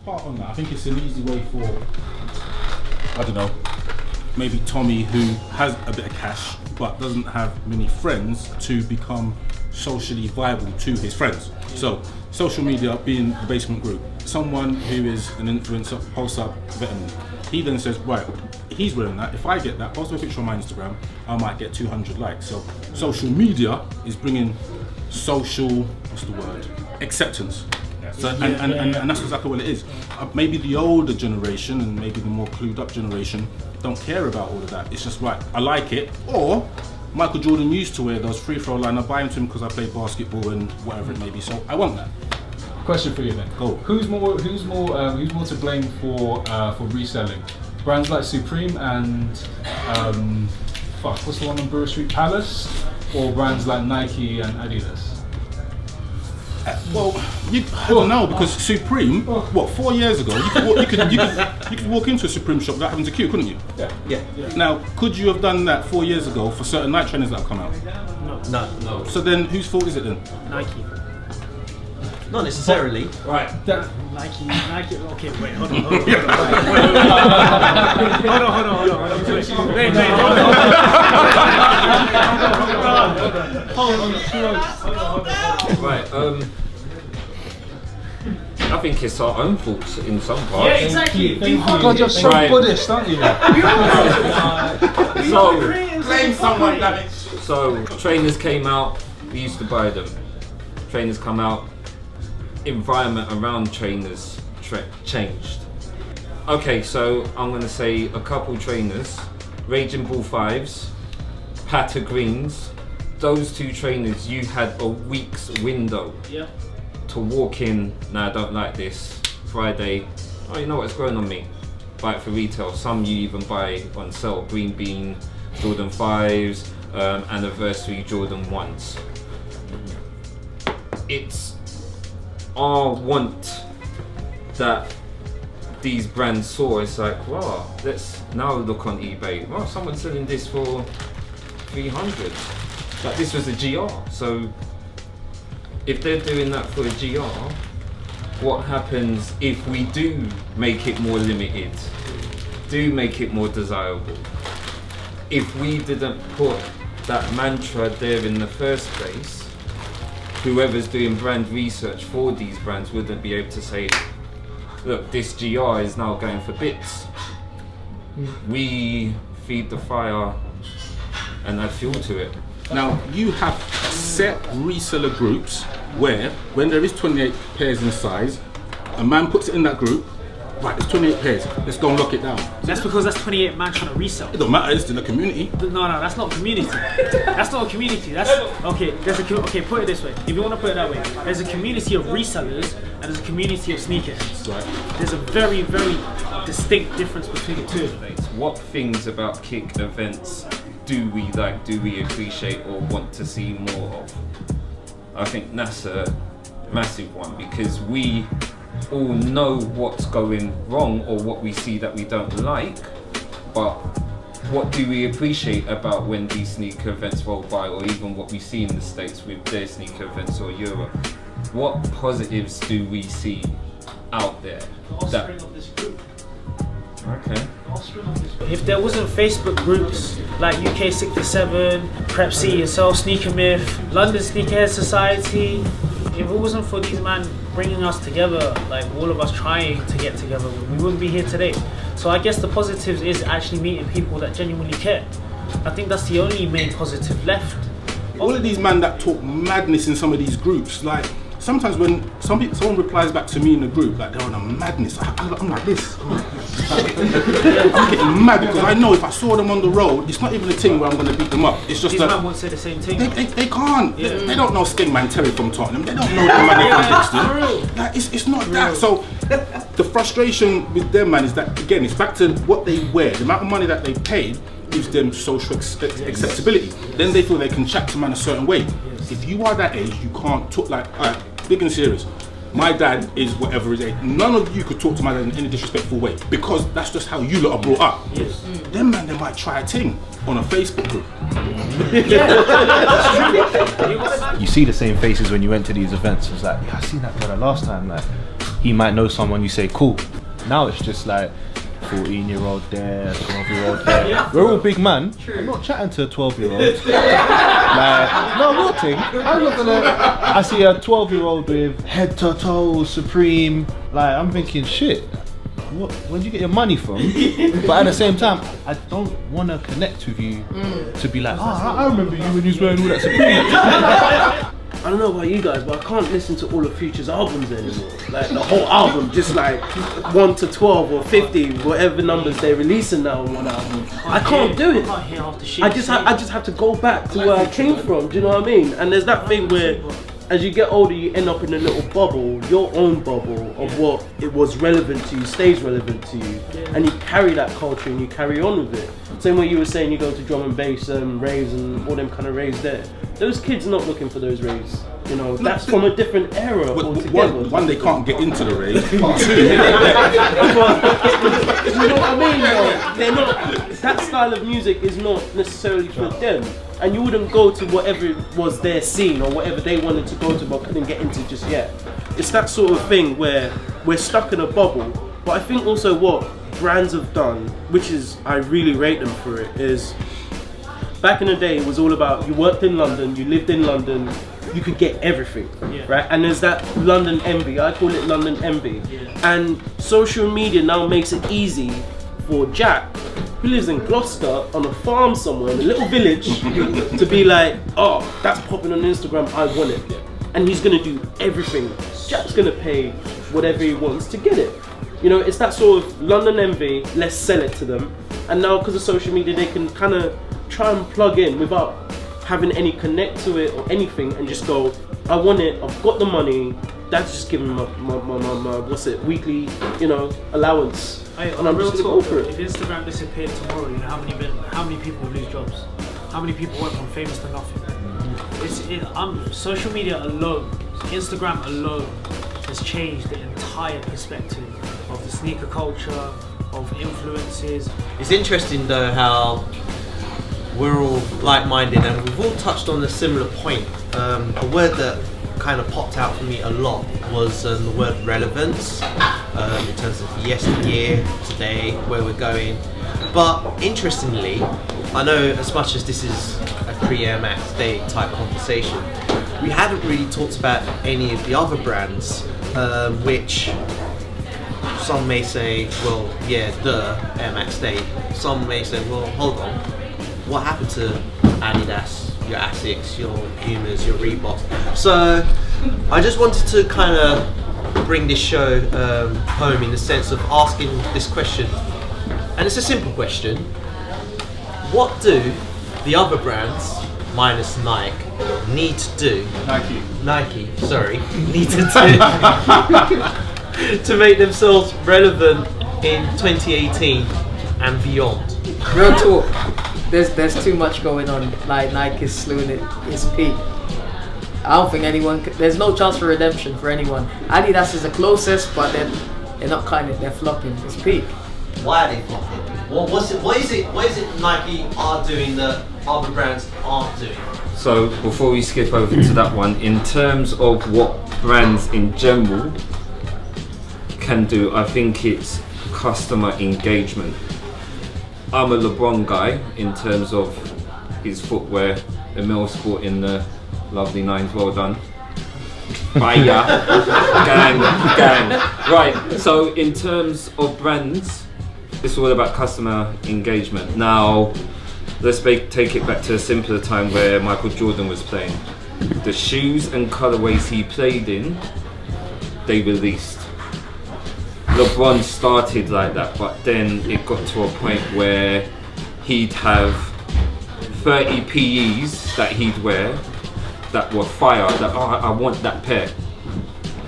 part on that. I think it's an easy way for, I don't know, maybe Tommy who has a bit of cash but doesn't have many friends to become socially viable to his friends. So social media being the basement group, someone who is an influencer, posts up veteran, he then says, right, he's wearing that, if I get that, post a picture on my Instagram, I might get 200 likes. So social media is bringing social, what's the word, acceptance. So, and that's exactly what it is. Maybe the older generation and maybe the more clued up generation don't care about all of that. It's just, right, I like it. Or Michael Jordan used to wear those free throw line. I buy them to him because I play basketball and whatever it may be. So I want that. Question for you then. Go. Who's more to blame for reselling? Brands like Supreme and what's the one on Brewer Street, Palace, or brands like Nike and Adidas? Well, I don't know, because Supreme, 4 years ago, you could walk into a Supreme shop without having to queue, couldn't you? Yeah. Now, could you have done that 4 years ago for certain night trainers that have come out? No. So then, whose fault is it then? Nike. Not necessarily. Right. Nike. Okay, wait, hold on. Hold on. Right. I think it's our own faults in some parts. Yeah, exactly. God, you're so Buddhist, aren't you? Blame someone, damn it. So trainers came out, we used to buy them. Trainers come out, environment around trainers changed. Okay, so I'm going to say a couple trainers, Raging Bull 5s, Patta Greens. Those two trainers, you had a week's window to walk in. Nah, I don't like this. Friday, oh, you know what's growing on me? Buy it for retail. Some you even buy on sale. Green Bean, Jordan 5s, anniversary Jordan 1s. It's our want that these brands saw. It's like, wow, let's now look on eBay. Wow, someone's selling this for 300. Like, this was a GR. So if they're doing that for a GR, what happens if we do make it more limited, do make it more desirable? If we didn't put that mantra there in the first place, whoever's doing brand research for these brands wouldn't be able to say, look, this GR is now going for bits. We feed the fire and add fuel to it. Now, you have set reseller groups where, when there is 28 pairs in size, a man puts it in that group, right, there's 28 pairs, let's go and lock it down. That's because that's 28 man trying to resell. It don't matter, it's in the community. No, that's not community. That's not a community. That's okay. Okay. Put it this way. If you want to put it that way, there's a community of resellers and there's a community of sneakerheads. Right. There's a very, very distinct difference between the two. What things about kick events do we like, do we appreciate or want to see more of? I think that's a massive one, because we all know what's going wrong or what we see that we don't like, but what do we appreciate about when these sneaker events roll by, or even what we see in the States with their sneaker events or Europe? What positives do we see out there? Okay. If there wasn't Facebook groups like UK 67, Prep City yourself, Sneaker Myth, London Sneakerhead Society, if it wasn't for these men bringing us together, like all of us trying to get together, we wouldn't be here today. So I guess the positives is actually meeting people that genuinely care. I think that's the only main positive left. All of these men that talk madness in some of these groups, like, sometimes when someone replies back to me in the group, like they're on a madness, I'm like this. I'm getting mad because I know if I saw them on the road, it's not even a thing where I'm going to beat them up. It's just these that men won't say the same thing. They can't. Yeah. They don't know Stingman Terry from Tottenham. They don't know the man from Dixon. Like, it's not that. So the frustration with them, man, is that, again, it's back to what they wear. The amount of money that they paid gives them social acceptability. Then they feel they can chat to man a certain way. If you are that age, you can't talk like, alright, big and serious. My dad is whatever his age. None of you could talk to my dad in any disrespectful way, because that's just how you lot are brought up. Yes. Them man, they might try a thing on a Facebook group. You see the same faces when you went to these events. It's like, yeah, I seen that brother last time. Like, he might know someone. You say cool. Now it's just like 14-year-old there, 12-year-old there. We're all big man. I'm not chatting to a 12-year-old. Like, no, real thing. I'm not gonna. I see a 12-year-old with head to toe Supreme. Like, I'm thinking, shit. Where'd you get your money from? But at the same time, I don't want to connect with you to be like, I remember you when you was wearing all that Supreme. I don't know about you guys, but I can't listen to all of Future's albums anymore. Like the whole album, just like 1 to 12 or 50, whatever numbers they're releasing now on one album. I can't do it. I just have to go back to where I came from. Do you know what I mean? And there's that thing where, as you get older, you end up in a little bubble, your own bubble of what it was relevant to you, stays relevant to you, and you carry that culture and you carry on with it. Same way you were saying, you go to drum and bass raves and all them kind of raves there. Those kids are not looking for those raves. You know, that's from a different era altogether. One, they can't get into the rave. Two, you know what I mean? Though? They're not. That style of music is not necessarily for them. And you wouldn't go to whatever was their scene or whatever they wanted to go to but couldn't get into just yet. It's that sort of thing where we're stuck in a bubble. But I think also what brands have done, which is, I really rate them for it, is back in the day it was all about, you worked in London, you lived in London, you could get everything, right? And there's that London envy, I call it London envy. And social media now makes it easy for Jack, who lives in Gloucester on a farm somewhere in a little village, to be like, oh, that's popping on Instagram, I want it. And he's gonna do everything. Jack's gonna pay whatever he wants to get it. You know, it's that sort of London envy, let's sell it to them. And now because of social media, they can kind of try and plug in without having any connect to it or anything and just go, I want it, I've got the money, that's just giving my what's it, weekly, you know, allowance. And I'm just gonna go for it. If Instagram disappeared tomorrow, you know, how many people would lose jobs? How many people went from famous to nothing? Social media alone, Instagram alone, has changed the entire perspective of the sneaker culture, of influences. It's interesting though how we're all like-minded and we've all touched on a similar point. A word that kind of popped out for me a lot was the word relevance, in terms of yesteryear, today, where we're going. But interestingly, I know as much as this is a pre-Air Max Day type conversation, we haven't really talked about any of the other brands, which some may say, well, yeah, the Air Max Day. Some may say, well, hold on, what happened to Adidas, your Asics, your Pumas, your Reeboks? So I just wanted to kind of bring this show home in the sense of asking this question, and it's a simple question. What do the other brands, minus Nike, need to do? Nike, sorry, need to do to make themselves relevant in 2018 and beyond? Real talk. There's too much going on. Like Nike is slewing its peak. I don't think there's no chance for redemption for anyone. Adidas is the closest, but they're not they're flopping. It's peak. Why are they flopping? What is it Nike are doing that other brands aren't doing? So before we skip over to that one, in terms of what brands in general can do, I think it's customer engagement. I'm a LeBron guy in terms of his footwear. Emil sporting the lovely nines, well done. Bye, gang. Right, so in terms of brands, it's all about customer engagement. Now, let's take it back to a simpler time where Michael Jordan was playing. The shoes and colorways he played in, they released. LeBron started like that, but then it got to a point where he'd have 30 PEs that he'd wear that were fire, that I want that pair,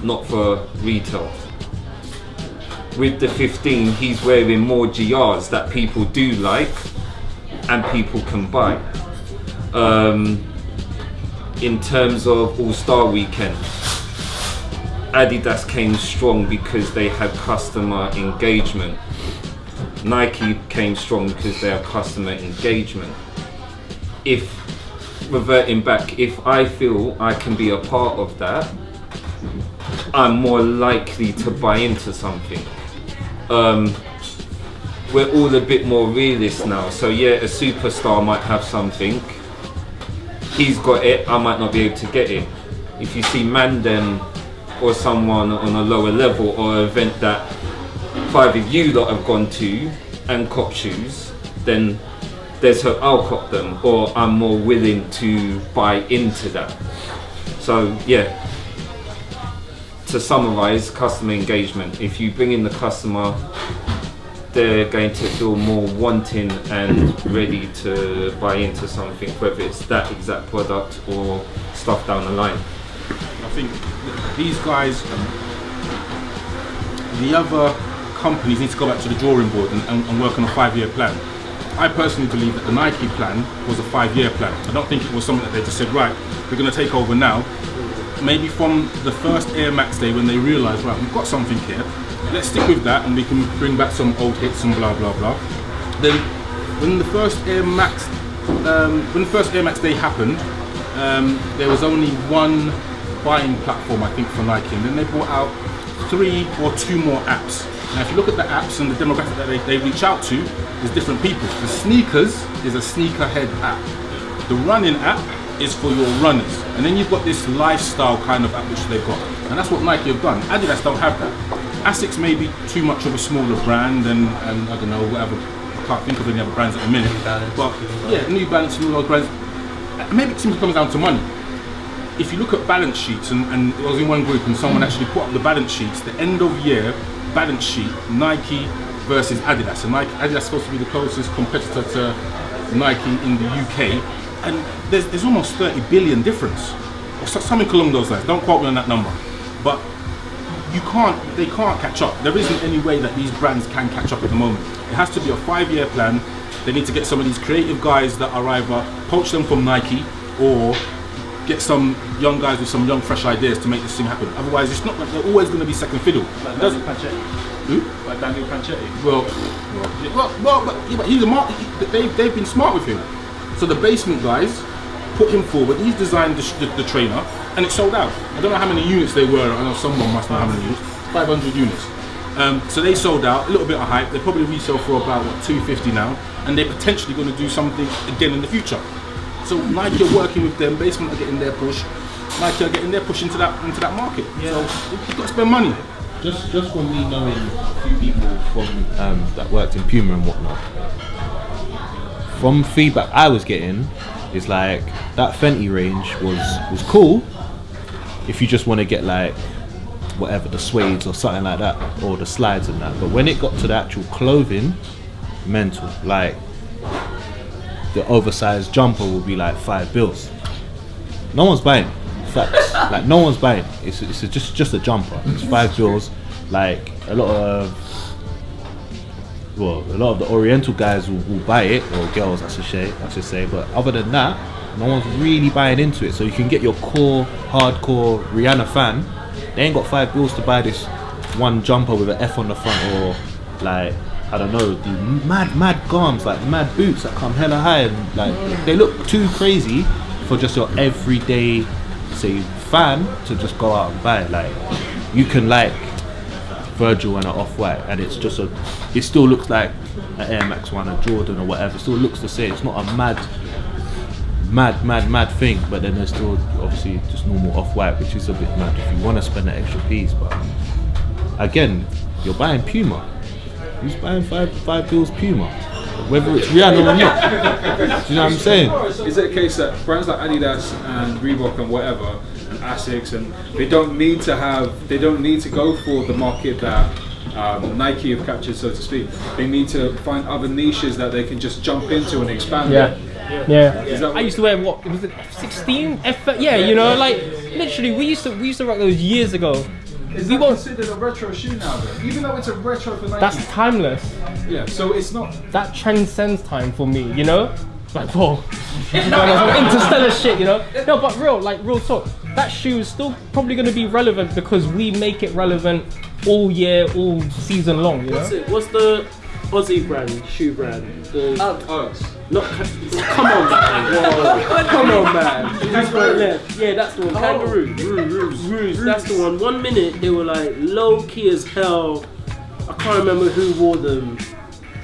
not for retail. With the 15, he's wearing more GRs that people do like and people can buy. In terms of All-Star Weekend, Adidas came strong because they had customer engagement. Nike came strong because they have customer engagement. Reverting back, if I feel I can be a part of that, I'm more likely to buy into something. We're all a bit more realist now. So yeah, a superstar might have something. He's got it, I might not be able to get it. If you see Mandem or someone on a lower level or an event that 5 of you lot have gone to and cop shoes, then there's hope I'll cop them, or I'm more willing to buy into that. So yeah, to summarize, customer engagement. If you bring in the customer, they're going to feel more wanting and ready to buy into something, whether it's that exact product or stuff down the line. I think these guys, the other companies need to go back to the drawing board and work on a 5-year plan. I personally believe that the Nike plan was a 5-year plan. I don't think it was something that they just said, right, we're going to take over now. Maybe from the first Air Max day when they realised, right, we've got something here, let's stick with that and we can bring back some old hits and blah blah blah. Then when the first Air Max day happened, there was only one buying platform, I think, for Nike, and then they brought out 3 or 2 more apps. Now if you look at the apps and the demographic that they reach out to, there's different people. The sneakers is a sneakerhead app. The running app is for your runners, and then you've got this lifestyle kind of app which they've got, and that's what Nike have done. Adidas don't have that. Asics may be too much of a smaller brand, and I don't know, whatever, I can't think of any other brands at the minute, but yeah, New Balance and all those brands, maybe it simply comes down to money. If you look at balance sheets, and it was in one group and someone actually put up the balance sheets, the end of year balance sheet, Nike versus Adidas, and Adidas is supposed to be the closest competitor to Nike in the UK, and there's almost 30 billion difference, or something along those lines. Don't quote me on that number, but they can't catch up. There isn't any way that these brands can catch up at the moment. It has to be a 5-year plan. They need to get some of these creative guys that are either poach them from Nike or get some young guys with some young fresh ideas to make this thing happen. Otherwise, it's not like they're always going to be second fiddle. Like Daniel Panchetti. Who? Like Daniel Panchetti. But he's a market. They've been smart with him. So the basement guys put him forward. He's designed the trainer, and it sold out. I don't know how many units they were. I know someone must know how many units. 500 units. So they sold out. A little bit of hype. They probably resell for about what, $250 now, and they're potentially going to do something again in the future. So Nike are working with them. Basement are getting their push. Nike are getting their push into that market. Yeah. So you've got to spend money. Just from me knowing a few people from that worked in Puma and whatnot, from feedback I was getting, is like that Fenty range was cool if you just want to get like whatever, the suedes or something like that, or the slides and that. But when it got to the actual clothing, mental. Like the oversized jumper will be like $5. No one's buying. Facts. Like no one's buying. It's just a jumper. It's $5. Like a lot of the Oriental guys will buy it, or girls I should say. But other than that, no one's really buying into it. So you can get your core hardcore Rihanna fan. They ain't got $5 to buy this one jumper with an F on the front, or like, I don't know, the mad garms, like mad boots that come hella high, and like they look too crazy for just your everyday, say, fan to just go out and buy. Like you can like Virgil and an Off-White, and it still looks like an Air Max 1, a Jordan or whatever. It still looks the same. It's not a mad thing, but then there's still obviously just normal Off-White, which is a bit mad if you want to spend that extra piece. But again, you're buying Puma. Who's buying $5 Puma? Whether it's Rihanna or not. Do you know what I'm saying? Is it a case that brands like Adidas and Reebok and whatever, and Asics, and they don't need to go for the market that Nike have captured, so to speak. They need to find other niches that they can just jump into and expand. Yeah. Yeah. I used to wear what? Was it F16? Yeah, you know, like literally we used to rock those years ago. Is that considered a retro shoe now then? Even though it's a retro for Nike? That's timeless. Yeah, so it's not... That transcends time for me, you know? Like, whoa. Interstellar shit, you know? No, but real talk. That shoe is still probably going to be relevant because we make it relevant all year, all season long, you know? What's the Aussie brand, shoe brand. The, Uggs. not, come on, man. Whoa. Come on, man. That's right left. Yeah, that's the one. Kangaroo. Ruse. That's the one. 1 minute they were like low key as hell. I can't remember who wore them.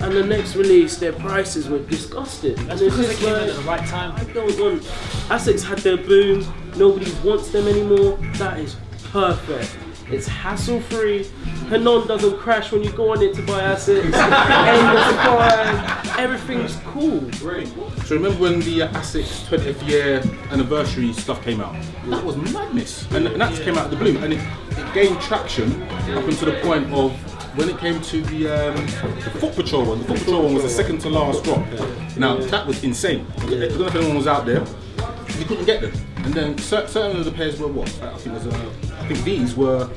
And the next release, their prices were disgusting. That's and it's because they just came in like, at the right time. I don't want. Asics had their boom. Nobody wants them anymore. That is perfect. It's hassle free. Hanon doesn't crash when you go on it to buy Asics. End of fine. Everything's cool. So remember when the Asics 20th year anniversary stuff came out? That was madness, and that just came out of the blue, and it gained traction up until the point of when it came to the Foot Patrol one. The Foot Patrol one was the second to last drop. Now that was insane. I don't know if anyone was out there. You couldn't get them, and then certain of the pairs were what? I think these were.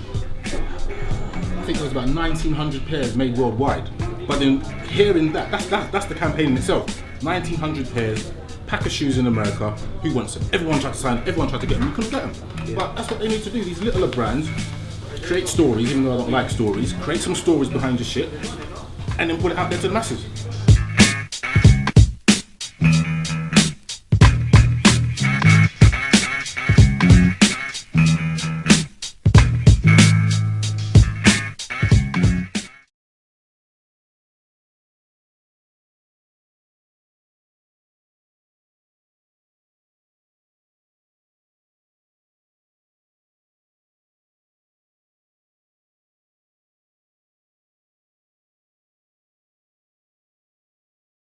I think there was about 1,900 pairs made worldwide. But then hearing that's the campaign in itself. 1,900 pairs, pack of shoes in America. Who wants them? Everyone tried to sign. Everyone tried to get them. You couldn't get them. But that's what they need to do. These littler brands create stories, even though I don't like stories. Create some stories behind your shit, and then put it out there to the masses.